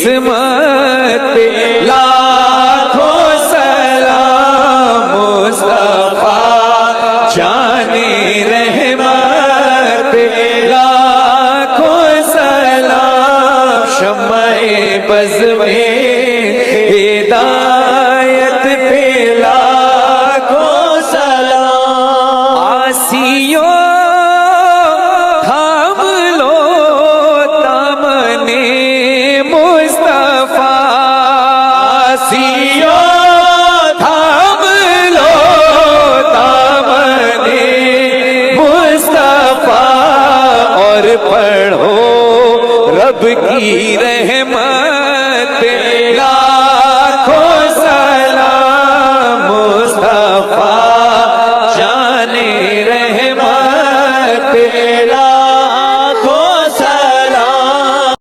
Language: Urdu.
عصمت پہ لاکھوں سلام مصطفیٰ جان رحمت پہ لاکھوں سلام شمع بز میں ہدایت پہ لاکھوں سلام آسیوں پڑھو رب کی رحمت